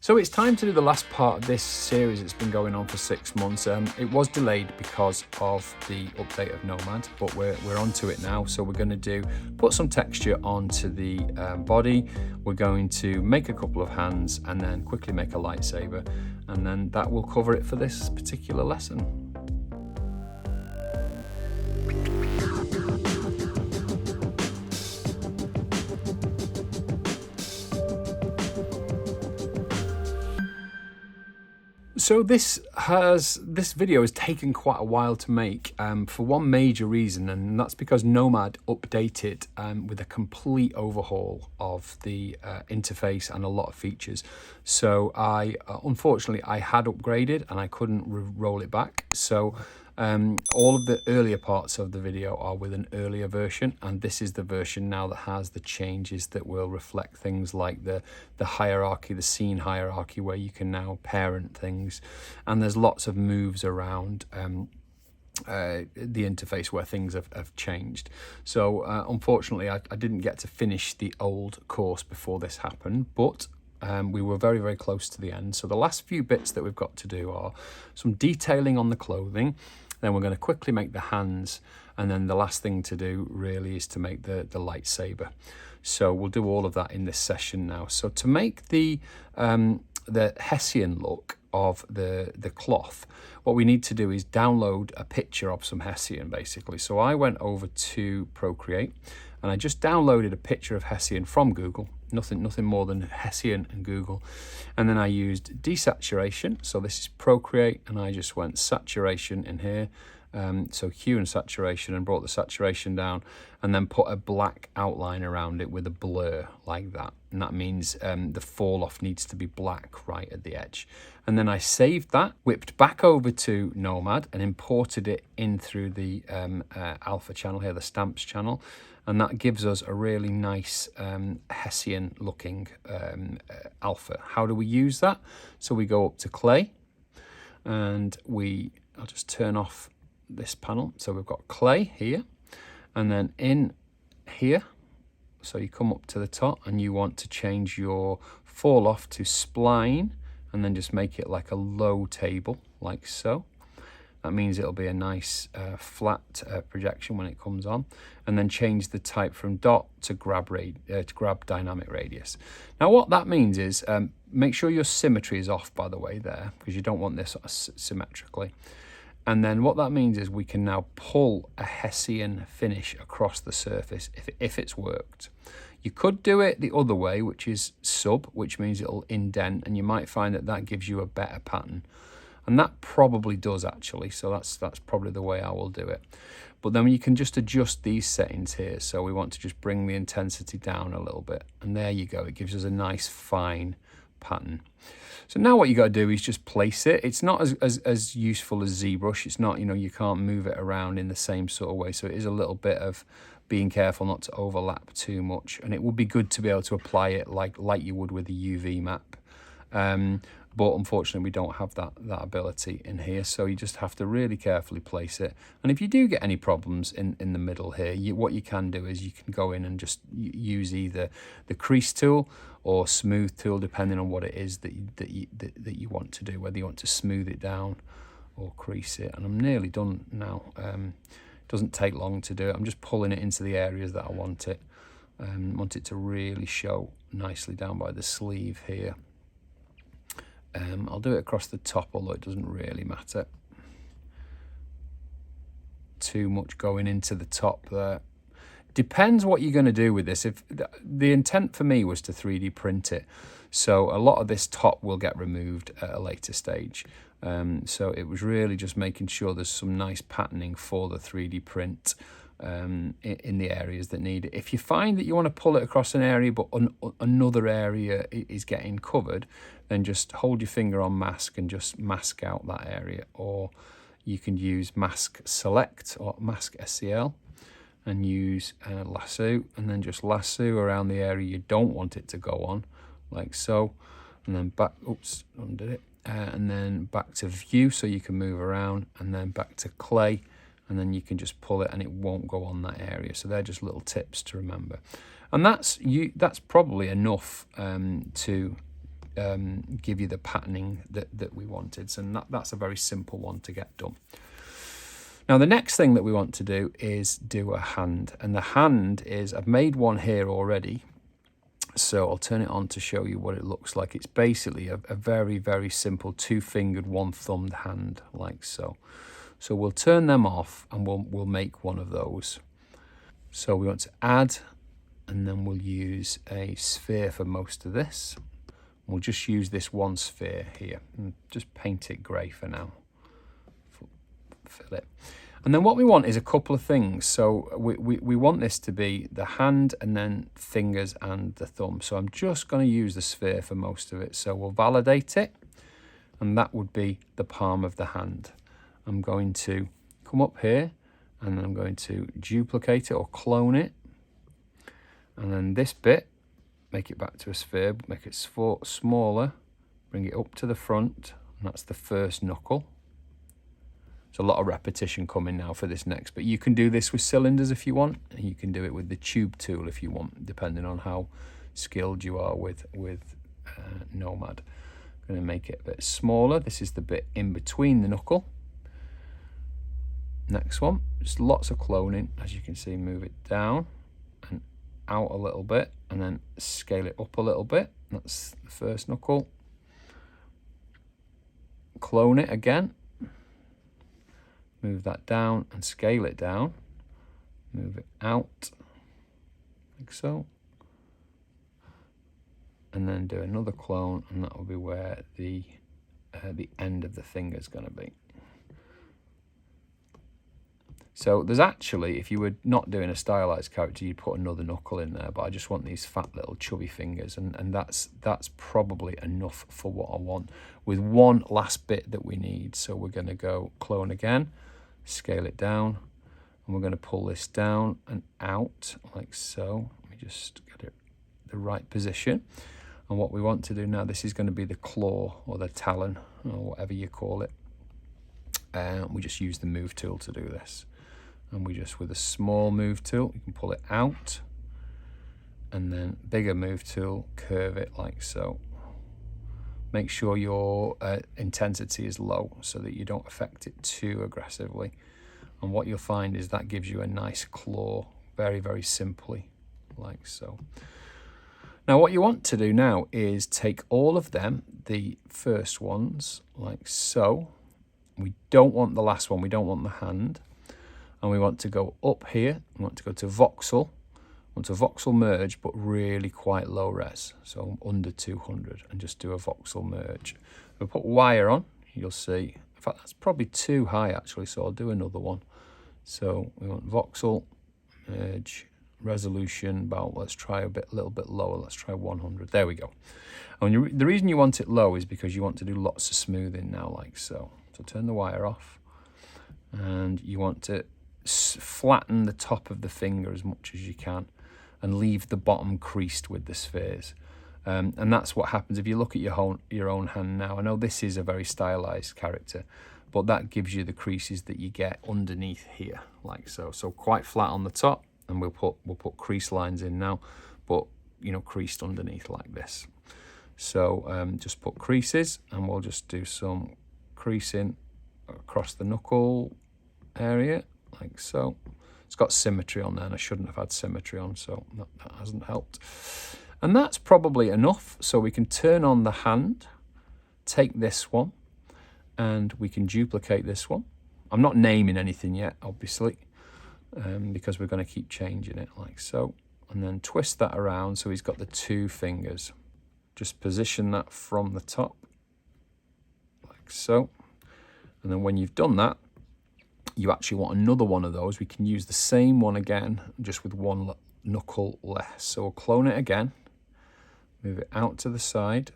So it's time to do the last part of this series. It's been going on for 6 months. It was delayed because of the update of Nomad, but we're onto it now. So we're going to put some texture onto the body. We're going to make a couple of hands and then quickly make a lightsaber, and then that will cover it for this particular lesson. So this video has taken quite a while to make for one major reason, and that's because Nomad updated with a complete overhaul of the interface and a lot of features. So unfortunately I had upgraded and I couldn't roll it back. So all of the earlier parts of the video are with an earlier version, and this is the version now that has the changes that will reflect things like the hierarchy, the scene hierarchy, where you can now parent things, and there's lots of moves around the interface where things have changed. So unfortunately I didn't get to finish the old course before this happened, but we were very, very close to the end. So the last few bits that we've got to do are some detailing on the clothing. Then we're going to quickly make the hands, and then the last thing to do really is to make the lightsaber. So we'll do all of that in this session now. So to make the Hessian look of the cloth, what we need to do is download a picture of some Hessian, basically. So I went over to Procreate and I just downloaded a picture of Hessian from Google. Nothing more than Hessian and Google. And then I used desaturation. So this is Procreate, and I just went saturation in here. So hue and saturation, and brought the saturation down, and then put a black outline around it with a blur like that. And that means the fall off needs to be black right at the edge. And then I saved that, whipped back over to Nomad and imported it in through the alpha channel here, the stamps channel. And that gives us a really nice Hessian looking alpha. How do we use that? So we go up to clay, and I'll just turn off this panel. So we've got clay here, and then in here, so you come up to the top and you want to change your fall off to spline, and then just make it like a low table like so. That means it'll be a nice flat projection when it comes on, and then change the type from dot to grab dynamic radius. Now what that means is make sure your symmetry is off, by the way, there, because you don't want this symmetrically. And then what that means is we can now pull a Hessian finish across the surface if it's worked. You could do it the other way, which is sub, which means it'll indent, and you might find that gives you a better pattern. And that probably does, actually, so that's probably the way I will do it. But then you can just adjust these settings here. So we want to just bring the intensity down a little bit, and there you go. It gives us a nice fine pattern. So now what you got to do is just place it. It's not as useful as ZBrush. It's not, you can't move it around in the same sort of way. So it is a little bit of being careful not to overlap too much. And it would be good to be able to apply it like you would with a UV map. But unfortunately we don't have that ability in here, so you just have to really carefully place it. And if you do get any problems in the middle here, what you can do is you can go in and just use either the crease tool or smooth tool, depending on what it is that you want to do, whether you want to smooth it down or crease it. And I'm nearly done now. Doesn't take long to do it. I'm just pulling it into the areas that I want it. Want it to really show nicely down by the sleeve here. I'll do it across the top, although it doesn't really matter too much going into the top there. Depends what you're going to do with this. If the intent for me was to 3D print it, so a lot of this top will get removed at a later stage. So it was really just making sure there's some nice patterning for the 3D print in the areas that need it. If you find that you want to pull it across an area but another area is getting covered, then just hold your finger on mask and just mask out that area. Or you can use mask select or mask SCL and use lasso, and then just lasso around the area you don't want it to go on, like so. And then back, oops, undid it. And then back to view so you can move around, and then back to clay, and then you can just pull it and it won't go on that area. So they're just little tips to remember. And that's probably enough to give you the patterning that we wanted. So that's a very simple one to get done. Now the next thing that we want to do is do a hand, and the hand is, I've made one here already, so I'll turn it on to show you what it looks like. It's basically a very, very simple 2-fingered, 1-thumbed hand, like so. So we'll turn them off and we'll make one of those. So we want to add, and then we'll use a sphere for most of this. We'll just use this one sphere here and just paint it grey for now. Fill it. And then what we want is a couple of things. So we want this to be the hand and then fingers and the thumb. So I'm just going to use the sphere for most of it. So we'll validate it, and that would be the palm of the hand. I'm going to come up here and then I'm going to duplicate it or clone it. And then this bit, make it back to a sphere, make it smaller, bring it up to the front, and that's the first knuckle. There's a lot of repetition coming now for this next, but you can do this with cylinders if you want, and you can do it with the tube tool if you want, depending on how skilled you are with Nomad. I'm going to make it a bit smaller. This is the bit in between the knuckle. Next one, just lots of cloning. As you can see, move it down and out a little bit, and then scale it up a little bit. That's the first knuckle. Clone it again. Move that down and scale it down. Move it out, like so. And then do another clone, and that will be where the end of the finger is going to be. So there's actually, if you were not doing a stylized character, you'd put another knuckle in there, but I just want these fat little chubby fingers, and that's probably enough for what I want, with one last bit that we need. So we're going to go clone again, scale it down, and we're going to pull this down and out like so. Let me just get it the right position. And what we want to do now, this is going to be the claw or the talon or whatever you call it. We just use the move tool to do this. And we just, with a small move tool, you can pull it out, and then bigger move tool, curve it like so. Make sure your intensity is low so that you don't affect it too aggressively. And what you'll find is that gives you a nice claw, very, very simply, like so. Now what you want to do now is take all of them, the first ones, like so. We don't want the last one, we don't want the hand. And we want to go up here, we want to go to voxel, we want to voxel merge, but really quite low res, so under 200, and just do a voxel merge. We'll put wire on, you'll see, in fact that's probably too high actually, so I'll do another one. So we want voxel, merge, resolution, about, let's try a little bit lower, let's try 100, there we go. And the reason you want it low is because you want to do lots of smoothing now, like so. So turn the wire off, and you want to flatten the top of the finger as much as you can and leave the bottom creased with the spheres. And that's what happens if you look at your own hand now. I know this is a very stylized character, but that gives you the creases that you get underneath here, like so. So quite flat on the top, and we'll put crease lines in now, but you know, creased underneath like this. So just put creases, and we'll just do some creasing across the knuckle area, like so. It's got symmetry on there, and I shouldn't have had symmetry on, so that hasn't helped. And that's probably enough. So we can turn on the hand, take this one, and we can duplicate this one. I'm not naming anything yet, obviously, because we're going to keep changing it, like so. And then twist that around so he's got the 2 fingers. Just position that from the top, like so. And then when you've done that, you actually want another one of those. We can use the same one again, just with one knuckle less. So we'll clone it again, move it out to the side,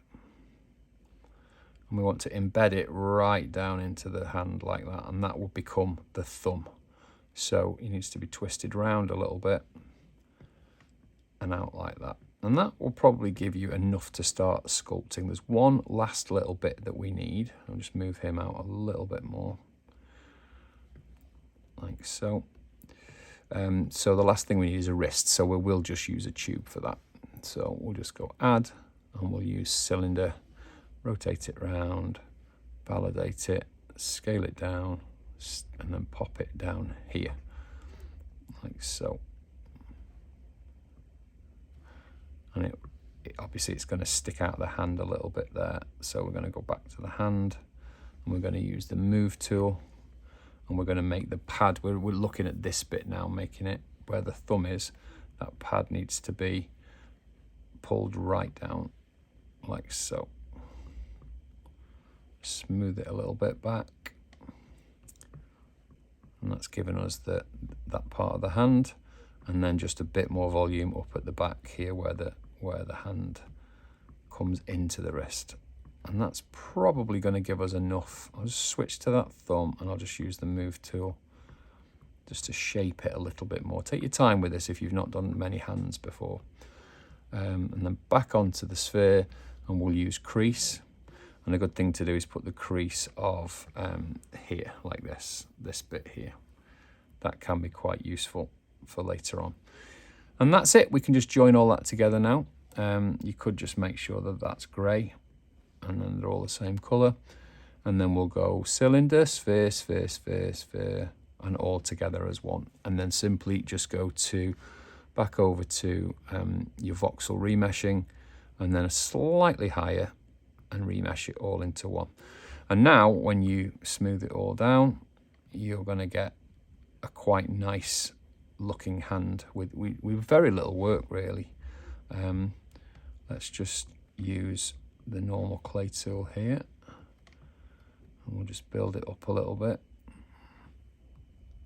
and we want to embed it right down into the hand like that, and that will become the thumb. So it needs to be twisted round a little bit and out like that. And that will probably give you enough to start sculpting. There's one last little bit that we need. I'll just move him out a little bit more, like so. So the last thing we need is a wrist, so we'll just use a tube for that. So we'll just go add, and we'll use cylinder, rotate it round, validate it, scale it down, and then pop it down here, like so. And it obviously it's going to stick out the hand a little bit there, so we're going to go back to the hand, and we're going to use the move tool, and we're going to make the pad, we're looking at this bit now, making it where the thumb is, that pad needs to be pulled right down, like so. Smooth it a little bit back, and that's given us that part of the hand, and then just a bit more volume up at the back here where the hand comes into the wrist, and that's probably going to give us enough. I'll just switch to that thumb, and I'll just use the move tool just to shape it a little bit more. Take your time with this if you've not done many hands before. And then back onto the sphere, and we'll use crease. And a good thing to do is put the crease of here, like this bit here. That can be quite useful for later on. And that's it. We can just join all that together now. You could just make sure that that's grey, and then they're all the same colour. And then we'll go cylinder, sphere, sphere, sphere, sphere, and all together as one. And then simply just go back over to your voxel remeshing, and then a slightly higher, and remesh it all into one. And now when you smooth it all down, you're going to get a quite nice looking hand with very little work really. Let's just use the normal clay tool here, and we'll just build it up a little bit.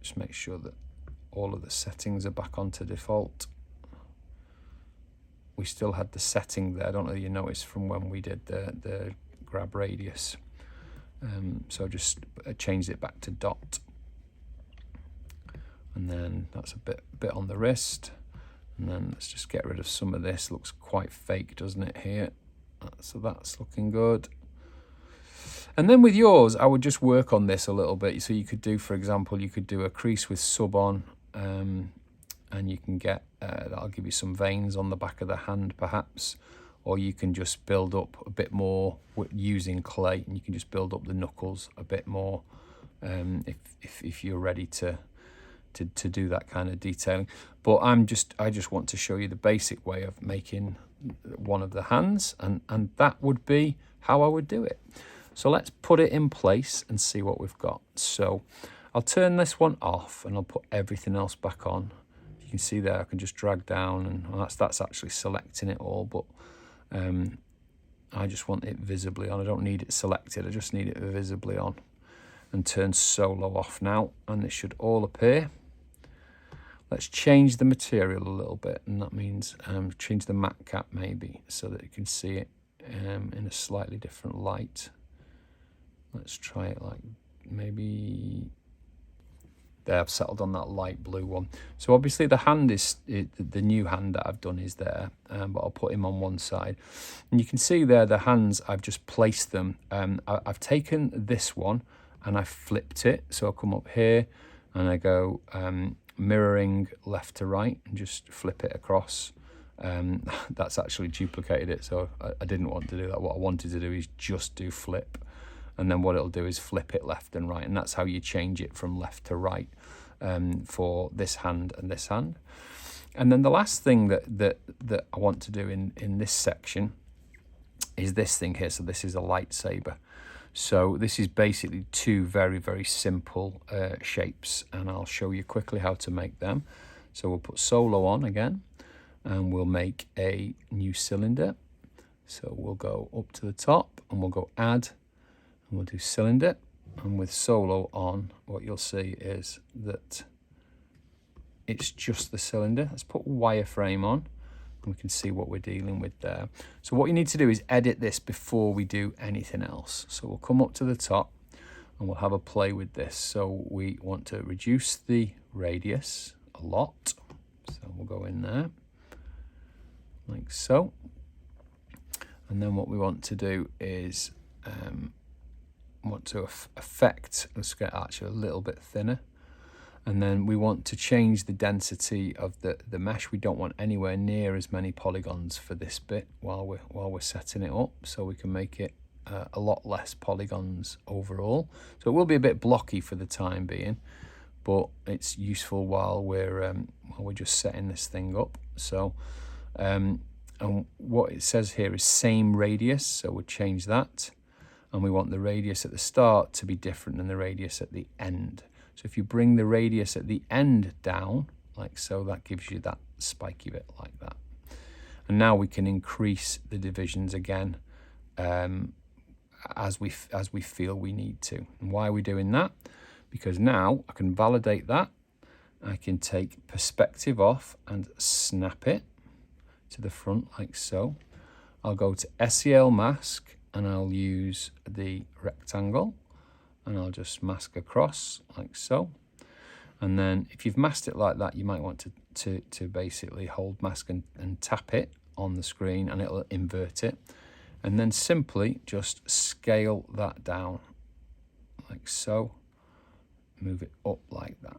Just make sure that all of the settings are back onto default. We still had the setting there, I don't know if you noticed from when we did the grab radius. So just changed it back to dot. And then that's a bit on the wrist. And then let's just get rid of some of this. Looks quite fake, doesn't it, here? So that's looking good. And then with yours, I would just work on this a little bit. So you could do, for example, you could do a crease with sub on, and you can get, that'll give you some veins on the back of the hand perhaps, or you can just build up a bit more using clay, and you can just build up the knuckles a bit more if you're ready to do that kind of detailing. But I just want to show you the basic way of making one of the hands, and that would be how I would do it. So let's put it in place and see what we've got. So I'll turn this one off, and I'll put everything else back on. You can see there I can just drag down, and that's actually selecting it all, but I just want it visibly on. I don't need it selected, I just need it visibly on. And turn solo off now, and it should all appear. Let's change the material a little bit, and that means change the Matcap maybe, so that you can see it in a slightly different light. Let's try it like maybe there. I've settled on that light blue one. So obviously the hand the new hand that I've done is there, but I'll put him on one side. And you can see there the hands, I've just placed them. I've taken this one and I flipped it. So I'll come up here and I go mirroring left to right and just flip it across. That's actually duplicated it, so I didn't want to do that. What I wanted to do is just do flip, and then what it'll do is flip it left and right, and that's how you change it from left to right for this hand and this hand. And then the last thing that I want to do in this section is this thing here. So this is a lightsaber. So this is basically two very, very simple shapes, and I'll show you quickly how to make them. So we'll put solo on again, and we'll make a new cylinder. So we'll go up to the top, and we'll go add, and we'll do cylinder. And with solo on, what you'll see is that it's just the cylinder. Let's put wireframe on, and we can see what we're dealing with there. So what you need to do is edit this before we do anything else. So we'll come up to the top, and we'll have a play with this. So we want to reduce the radius a lot. So we'll go in there, like so. And then what we want to do is want to affect, let's get actually a little bit thinner. And then we want to change the density of the mesh. We don't want anywhere near as many polygons for this bit while we're setting it up, so we can make it a lot less polygons overall. So it will be a bit blocky for the time being, but it's useful while we're just setting this thing up. So and what it says here is same radius, so we'll change that, and we want the radius at the start to be different than the radius at the end. So if you bring the radius at the end down like so, that gives you that spiky bit like that. And now we can increase the divisions again as we feel we need to. And why are we doing that? Because now I can validate that. I can take perspective off and snap it to the front like so. I'll go to SEL mask and I'll use the rectangle and I'll just mask across like so. And then if you've masked it like that, you might want to basically hold mask and tap it on the screen and it'll invert it. And then simply just scale that down like so. Move it up like that.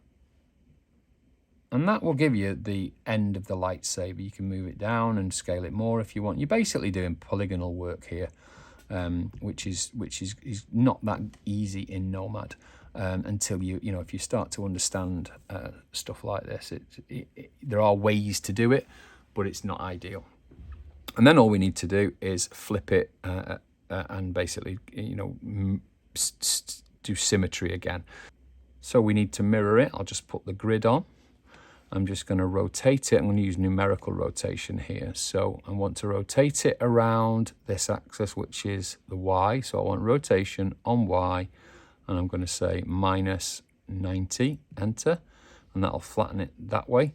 And that will give you the end of the lightsaber. You can move it down and scale it more if you want. You're basically doing polygonal work here, which is not that easy in Nomad until you know, if you start to understand stuff like this. There are ways to do it, but it's not ideal. And then all we need to do is flip it and basically, you know, do symmetry again. So we need to mirror it. I'll just put the grid on. I'm just going to rotate it. I'm going to use numerical rotation here. So I want to rotate it around this axis, which is the Y. So I want rotation on Y, and I'm going to say minus 90, enter, and that'll flatten it that way.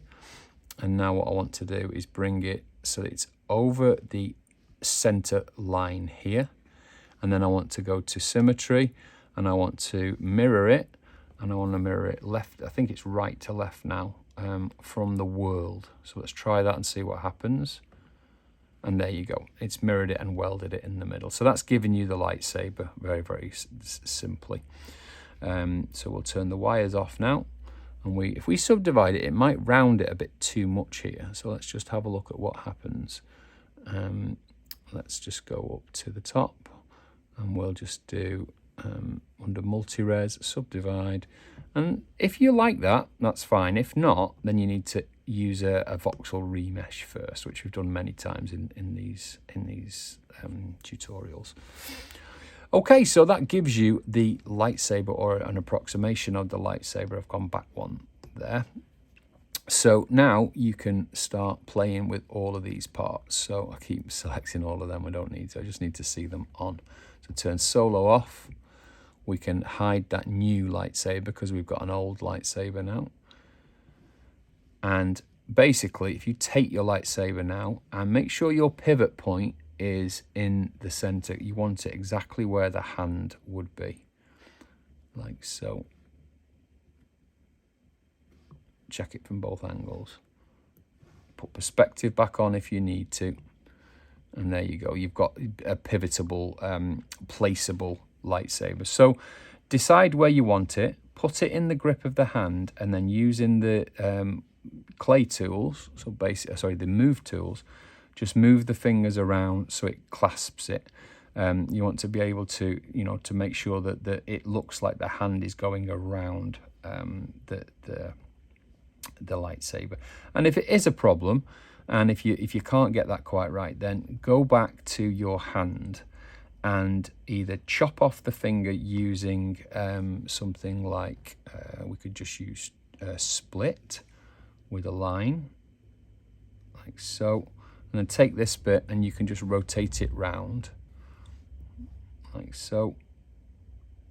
And now what I want to do is bring it so that it's over the center line here. And then I want to go to symmetry, and I want to mirror it, and I want to mirror it left. I think it's right to left now. From the world. So let's try that and see what happens. And there you go. It's mirrored it and welded it in the middle. So that's giving you the lightsaber very, very simply. So we'll turn the wires off now. And if we subdivide it, it might round it a bit too much here. So let's just have a look at what happens. Let's just go up to the top and we'll just do under multi-res, subdivide. And if you like that, that's fine. If not, then you need to use a voxel remesh first, which we've done many times in these tutorials. Okay, so that gives you the lightsaber, or an approximation of the lightsaber. I've gone back one there. So now you can start playing with all of these parts. So I keep selecting all of them. I don't need to. I just need to see them on. So turn solo off. We can hide that new lightsaber because we've got an old lightsaber now. And basically, if you take your lightsaber now and make sure your pivot point is in the center, you want it exactly where the hand would be, like so. Check it from both angles. Put perspective back on if you need to. And there you go. You've got a pivotable, placeable lightsaber. So decide where you want it, put it in the grip of the hand, and then using the clay tools, so basically, the move tools, just move the fingers around so it clasps it. You want to be able to, you know, to make sure that it looks like the hand is going around the lightsaber. And if it is a problem, and if you can't get that quite right, then go back to your hand and either chop off the finger using something like, we could just use split with a line, like so. And then take this bit and you can just rotate it round, like so.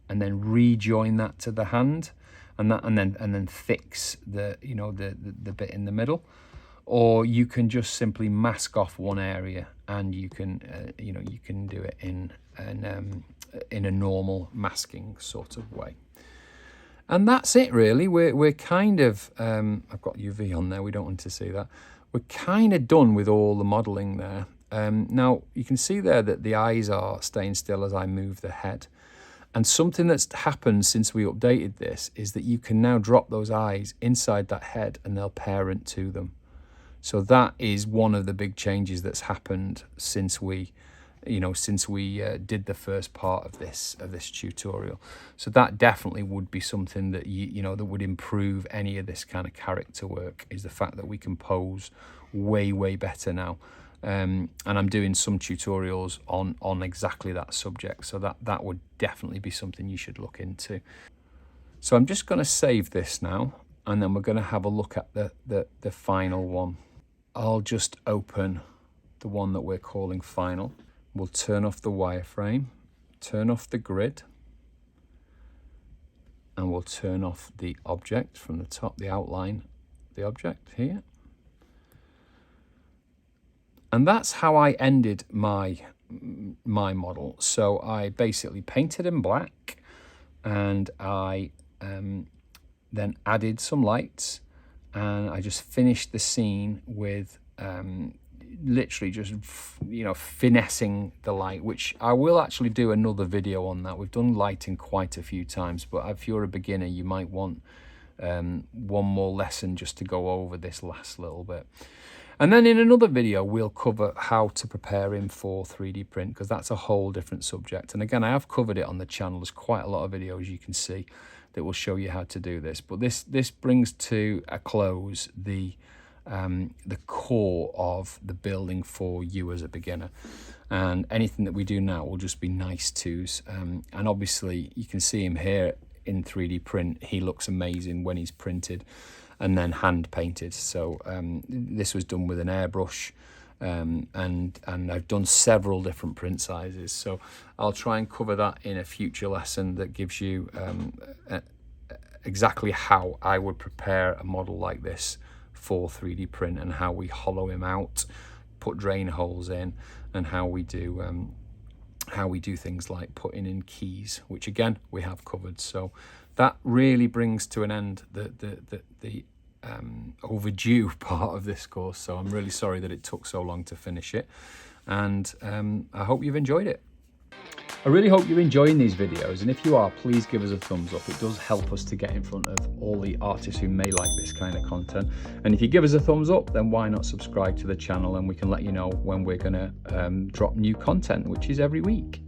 And then rejoin that to the hand, and then fix the, you know, the bit in the middle. Or you can just simply mask off one area, and you can you know, you can do it in a normal masking sort of way. And that's it really. We're kind of I've got UV on there, we don't want to see that. We're kind of done with all the modeling there. Now you can see there that the eyes are staying still as I move the head. And something that's happened since we updated this is that you can now drop those eyes inside that head and they'll parent to them. So that is one of the big changes that's happened since we you know, since we did the first part of this tutorial. So that definitely would be something that you know, that would improve any of this kind of character work, is the fact that we can pose way better now. And I'm doing some tutorials on exactly that subject, so that would definitely be something you should look into. So I'm just going to save this now, and then we're going to have a look at the final one. I'll just open the one that we're calling final. We'll turn off the wireframe, turn off the grid, and we'll turn off the object from the top, the outline, the object here. And that's how I ended my model. So I basically painted in black, and I then added some lights, and I just finished the scene with literally just, you know, finessing the light, which I will actually do another video on that. We've done lighting quite a few times, but if you're a beginner, you might want one more lesson just to go over this last little bit. And then in another video, we'll cover how to prepare him for 3D print, because that's a whole different subject. And again, I have covered it on the channel. There's quite a lot of videos you can see that will show you how to do this. But this brings to a close the core of the building for you as a beginner. And anything that we do now will just be nice twos. And obviously, you can see him here in 3D print. He looks amazing when he's printed and then hand painted. So this was done with an airbrush, and I've done several different print sizes. So I'll try and cover that in a future lesson that gives you exactly how I would prepare a model like this for 3D print, and how we hollow him out, put drain holes in, and how we do things like putting in keys, which again we have covered. So that really brings to an end the overdue part of this course. So I'm really sorry that it took so long to finish it, and I hope you've enjoyed it. I really hope you're enjoying these videos, and if you are, please give us a thumbs up. It does help us to get in front of all the artists who may like this kind of content. And if you give us a thumbs up, then why not subscribe to the channel, and we can let you know when we're going to drop new content, which is every week.